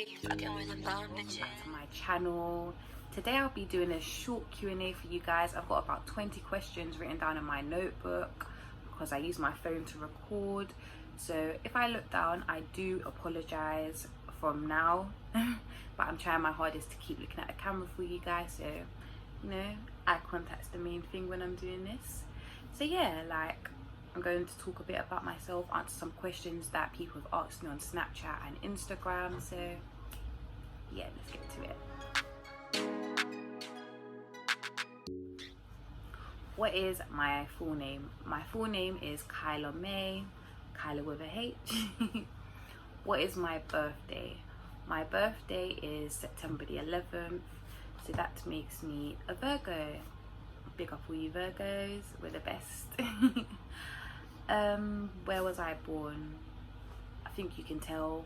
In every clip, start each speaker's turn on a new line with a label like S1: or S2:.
S1: to my channel. Today I'll be doing a short Q&A for you guys. I've got about 20 questions written down in my notebook because I use my phone to record. So if I look down, I do apologize from now, but I'm trying my hardest to keep looking at the camera for you guys. So, you know, eye contact's the main thing when I'm doing this. So yeah, like, I'm going to talk a bit about myself, answer some questions that people have asked me on Snapchat and Instagram. So yeah, let's get to it. What is my full name? My full name is Kyla May, Kyla with a H. What is my birthday? My birthday is September the 11th, so that makes me a Virgo. Big up all you Virgos, we're the best. Where was I born? I think you can tell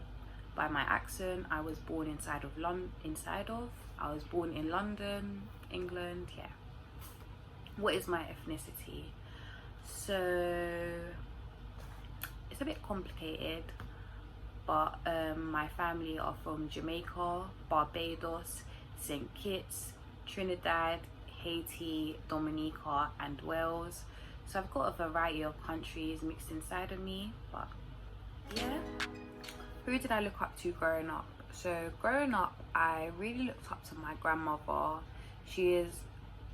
S1: by my accent. I was born I was born in London, England. Yeah. What is my ethnicity? So it's a bit complicated, but my family are from Jamaica, Barbados, St. Kitts, Trinidad, Haiti, Dominica and Wales. So I've got a variety of countries mixed inside of me. But yeah, who did I look up to growing up? So growing up, I really looked up to my grandmother. She has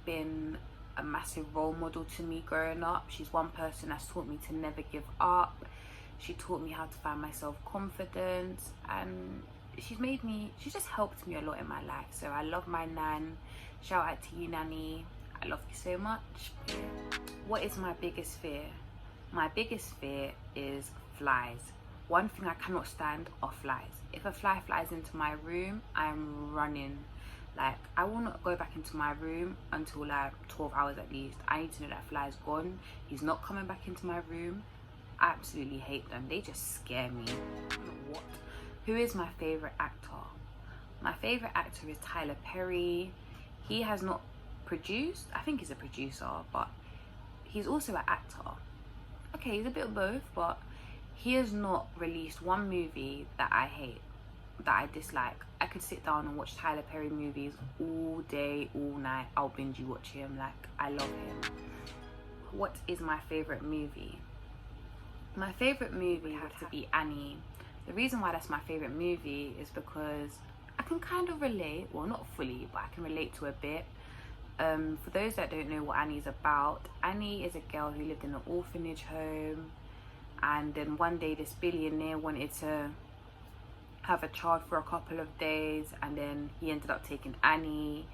S1: been a massive role model to me growing up. She's one person that's taught me to never give up. She taught me how to find my self-confidence, and she's just helped me a lot in my life. So I love my nan. Shout out to you, Nanny. I love you so much. What is my biggest fear? My biggest fear is flies. One thing I cannot stand are flies. If a fly flies into my room, I'm running. Like, I will not go back into my room until like 12 hours at least. I need to know that fly's gone. He's not coming back into my room. I absolutely hate them. They just scare me. What? Who is my favorite actor? My favorite actor is Tyler Perry. He has not produced, I think he's a producer, but he's also an actor. Okay, he's a bit of both, but he has not released one movie that I hate, that I dislike. I could sit down and watch Tyler Perry movies all day, all night. I'll binge watch him. Like, I love him. What is my favorite movie? My favorite movie would have to be Annie. The reason why that's my favorite movie is because I can kind of relate, well, not fully, but I can relate to a bit. For those that don't know what Annie's about, Annie is a girl who lived in an orphanage home, and then one day this billionaire wanted to have a child for a couple of days, and then he ended up taking Annie.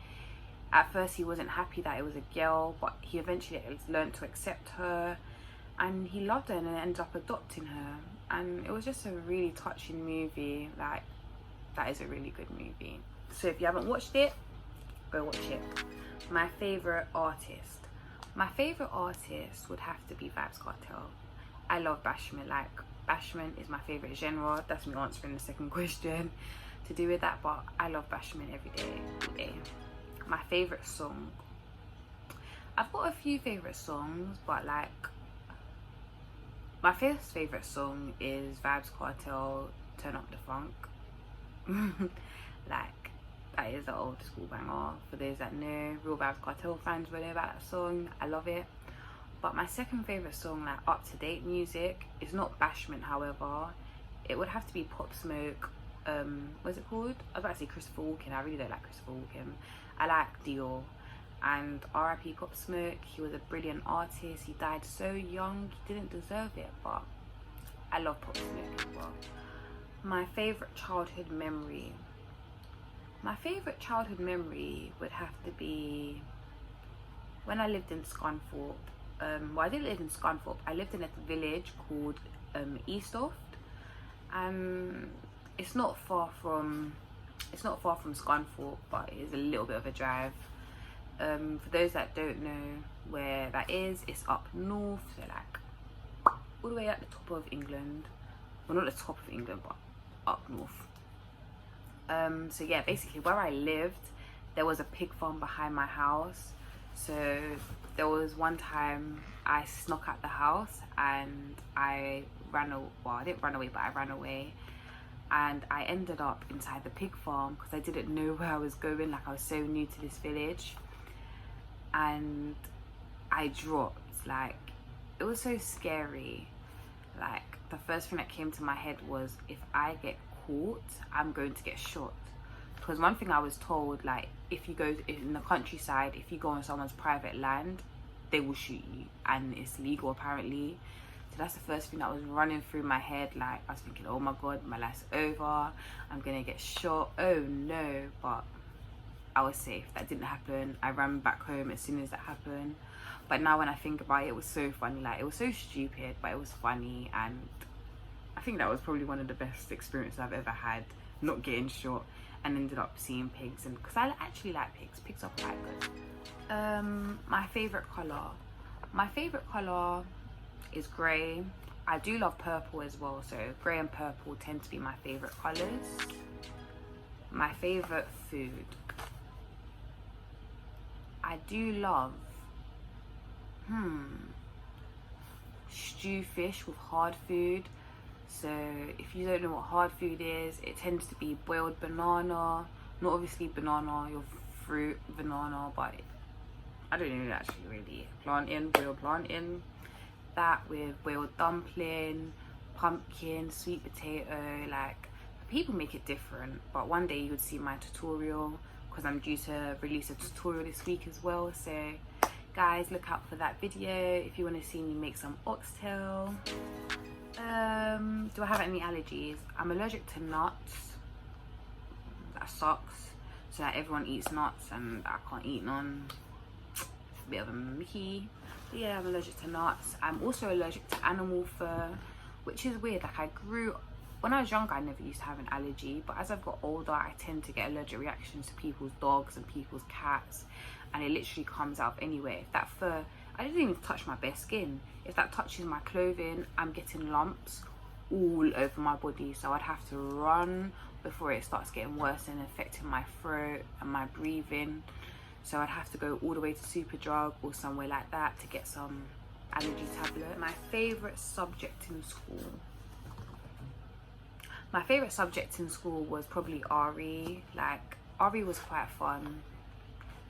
S1: At first he wasn't happy that it was a girl, but he eventually learned to accept her, and he loved her and ended up adopting her. And it was just a really touching movie. Like, that is a really good movie. So if you haven't watched it, go watch it. My favorite artist. My favorite artist would have to be Vybz Kartel. I love Bashment. Like, Bashment is my favorite genre. That's me answering the second question to do with that, but I love Bashment every day, all day. My favorite song. I've got a few favorite songs, but like, my first favorite song is Vybz Kartel, Turn Up the Funk. Like, that is an old school banger. For those that know, real Vybz Kartel fans will know about that song. I love it. But my second favorite song, like up-to-date music, is not Bashment, however. It would have to be Pop Smoke. What's it called? I was about to say Christopher Walken. I really don't like Christopher Walken. I like Dior. And R.I.P. Pop Smoke. He was a brilliant artist. He died so young. He didn't deserve it, but I love Pop Smoke as well. My favorite childhood memory. My favorite childhood memory would have to be when I lived in Scunthorpe. Well, I didn't live in Scunthorpe. I lived in a village called Easthoft, and it's not far from Scunthorpe, but it is a little bit of a drive. For those that don't know where that is, it's up north, so like all the way at the top of England. Well, not the top of England, but up north. So yeah, basically where I lived, there was a pig farm behind my house. So there was one time I snuck out the house and I ran away, well, I didn't run away, but I ran away and I ended up inside the pig farm because I didn't know where I was going. Like, I was so new to this village, and I dropped. Like, it was so scary. Like, the first thing that came to my head was, if I get caught, I'm going to get shot. Because one thing I was told, like, if you go in the countryside, if you go on someone's private land, they will shoot you, and it's legal apparently. So that's the first thing that was running through my head. Like, I was thinking, oh my god, my life's over, I'm gonna get shot, oh no. But I was safe. That didn't happen. I ran back home as soon as that happened. But now when I think about it, it was so funny. Like, it was so stupid, but it was funny, and I think that was probably one of the best experiences I've ever had, not getting shot, and ended up seeing pigs. And because I actually like pigs. Pigs are quite good. My favorite color is grey. I do love purple as well, so grey and purple tend to be my favorite colors. My favorite food, I do love stew fish with hard food. So if you don't know what hard food is, it tends to be boiled banana, not obviously banana, your fruit banana, but I don't know actually really. Plantain, boiled plantain. That with boiled dumpling, pumpkin, sweet potato. Like, people make it different, but one day you would see my tutorial, because I'm due to release a tutorial this week as well. So guys, look out for that video if you want to see me make some oxtail. Do I have any allergies? I'm allergic to nuts. That sucks. So that everyone eats nuts and I can't eat none. It's a bit of a Mickey. But yeah, I'm allergic to nuts. I'm also allergic to animal fur, which is weird. Like, when I was younger, I never used to have an allergy, but as I've got older, I tend to get allergic reactions to people's dogs and people's cats, and it literally comes out of anywhere. If that fur, I didn't even touch my bare skin. If that touches my clothing, I'm getting lumps all over my body, so I'd have to run before it starts getting worse and affecting my throat and my breathing. So I'd have to go all the way to Superdrug or somewhere like that to get some allergy tablet. My favourite subject in school. My favourite subject in school was probably RE. Like, RE was quite fun.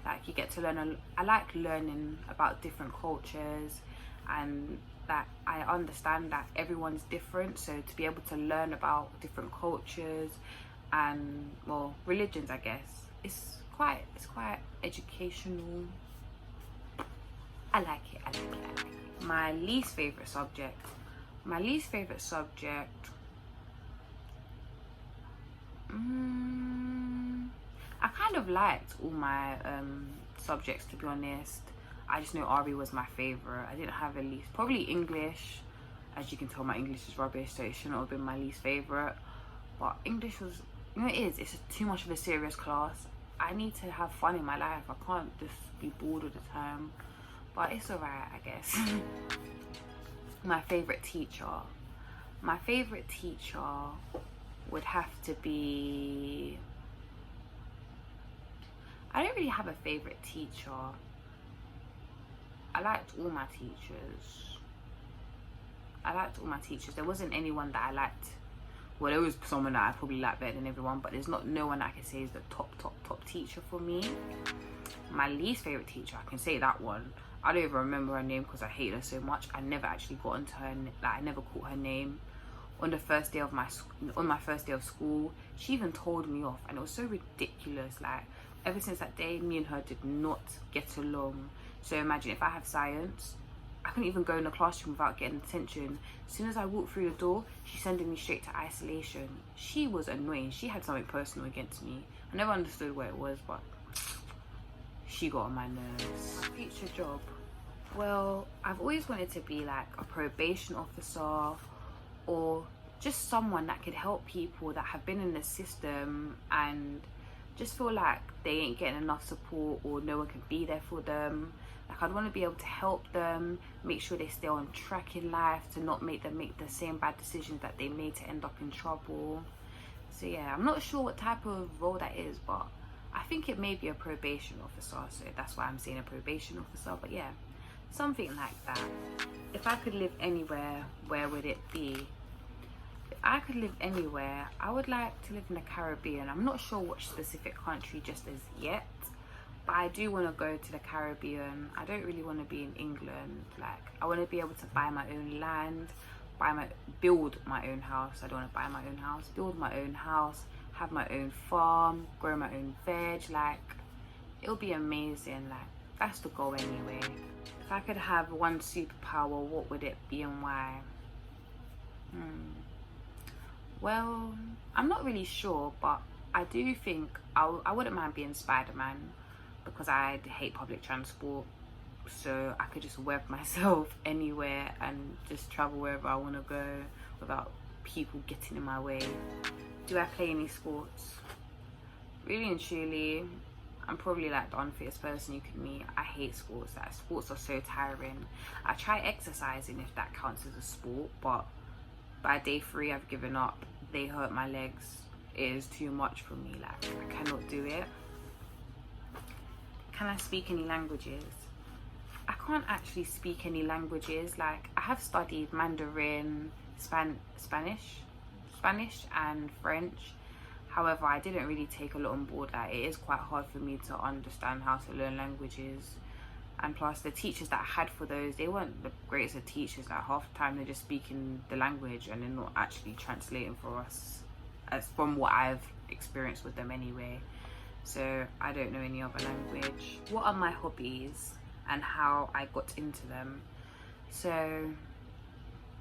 S1: Like, you get to learn, I like learning about different cultures, and that I understand that everyone's different. So to be able to learn about different cultures and, well, religions, I guess, it's quite educational. I like it. My least favourite subject. I kind of liked all my subjects, to be honest. I just know RE was my favourite. I didn't have a least. Probably English. As you can tell, my English is rubbish, so it shouldn't have been my least favourite. But English was, you know, it's too much of a serious class. I need to have fun in my life. I can't just be bored all the time. But it's alright, I guess. My favourite teacher would have to be... I don't really have a favourite teacher. I liked all my teachers. There wasn't anyone that I liked. Well, there was someone that I probably liked better than everyone, but there's no one that I can say is the top teacher for me. My least favourite teacher, I can say that one. I don't even remember her name because I hate her so much. I never actually got into her, like, I never caught her name. On my first day of school, she even told me off, and it was so ridiculous. Like, ever since that day, me and her did not get along. So imagine, if I have science, I couldn't even go in the classroom without getting attention. As soon as I walked through the door, she's sending me straight to isolation. She was annoying. She had something personal against me. I never understood what it was, but she got on my nerves. My future job. Well, I've always wanted to be like a probation officer, or just someone that could help people that have been in the system and just feel like they ain't getting enough support, or no one can be there for them. Like, I'd want to be able to help them, make sure they stay on track in life, to not make them make the same bad decisions that they made to end up in trouble. So yeah, I'm not sure what type of role that is, but I think it may be a probation officer, so that's why I'm saying a probation officer. But yeah, something like that. If I could live anywhere, where would it be? If I could live anywhere, I would like to live in the Caribbean. I'm not sure which specific country just as yet, but I do want to go to the Caribbean. I don't really want to be in England. Like, I want to be able to buy my own land, build my own house. I don't want to buy my own house. Build my own house, have my own farm, grow my own veg. Like, it'll be amazing. Like, that's the goal anyway. If I could have one superpower, what would it be and why? Well, I'm not really sure, but I do think I wouldn't mind being Spider-Man, because I hate public transport, so I could just web myself anywhere and just travel wherever I want to go without people getting in my way. Do I play any sports? Really and truly, I'm probably like the unfittest person you could meet. I hate sports. Like, sports are so tiring. I try exercising if that counts as a sport, but by day 3 I've given up. They hurt my legs. It is too much for me. Like, I cannot do it. Can I speak any languages? I can't actually speak any languages. Like, I have studied Mandarin, Spanish and French. However, I didn't really take a lot on board. Like, it is quite hard for me to understand how to learn languages. And plus, the teachers that I had for those, they weren't the greatest of teachers. Like, half the time they're just speaking the language and they're not actually translating for us, as from what I've experienced with them anyway. So I don't know any other language. What are my hobbies and how I got into them? So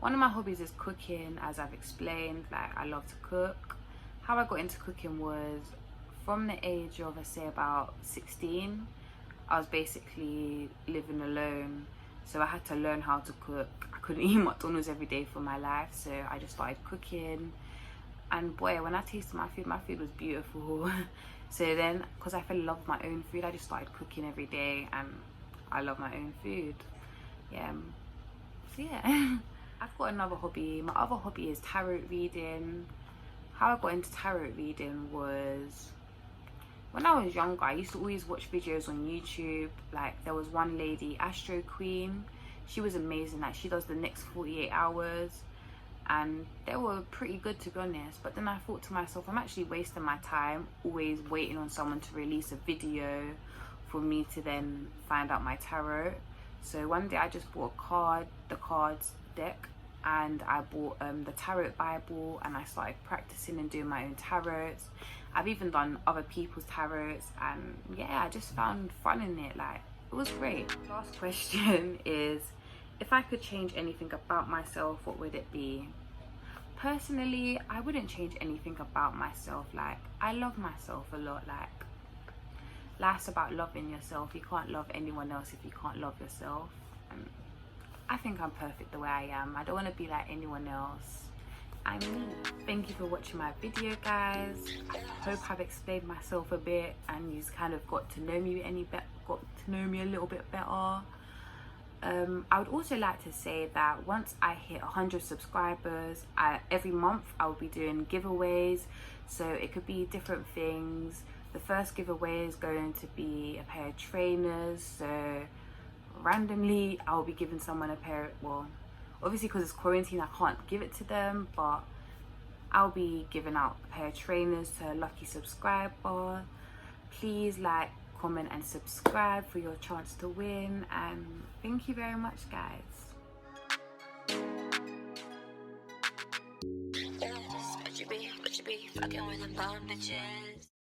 S1: one of my hobbies is cooking, as I've explained. Like, I love to cook. How I got into cooking was from the age of, I say, about 16. I was basically living alone, so I had to learn how to cook. I couldn't eat McDonald's every day for my life, so I just started cooking. And boy, when I tasted my food was beautiful. So then, because I fell in love with my own food, I just started cooking every day, and I love my own food. Yeah. So yeah, I've got another hobby. My other hobby is tarot reading. How I got into tarot reading was when I was younger. I used to always watch videos on YouTube. Like, there was one lady, Astro Queen. She was amazing. Like, she does the next 48 hours. And they were pretty good, to be honest. But then I thought to myself, I'm actually wasting my time always waiting on someone to release a video for me to then find out my tarot. So one day I just bought the cards deck, and I bought the tarot Bible, and I started practicing and doing my own tarots. I've even done other people's tarots, and yeah, I just found fun in it. Like, it was great. Last question is, if I could change anything about myself, what would it be? Personally, I wouldn't change anything about myself. Like, I love myself a lot. Like, life's about loving yourself. You can't love anyone else if you can't love yourself. And I think I'm perfect the way I am. I don't want to be like anyone else. I'm me. Thank you for watching my video, guys. I hope I've explained myself a bit and you've kind of got to know me a little bit better. I would also like to say that once I hit 100 subscribers, every month I will be doing giveaways. So it could be different things. The first giveaway is going to be a pair of trainers. So randomly I will be giving someone a pair, well, obviously because it's quarantine I can't give it to them, but I'll be giving out a pair of trainers to a lucky subscriber. Please like, comment and subscribe for your chance to win, and thank you very much, guys. Would you be fucking with them bum bitches?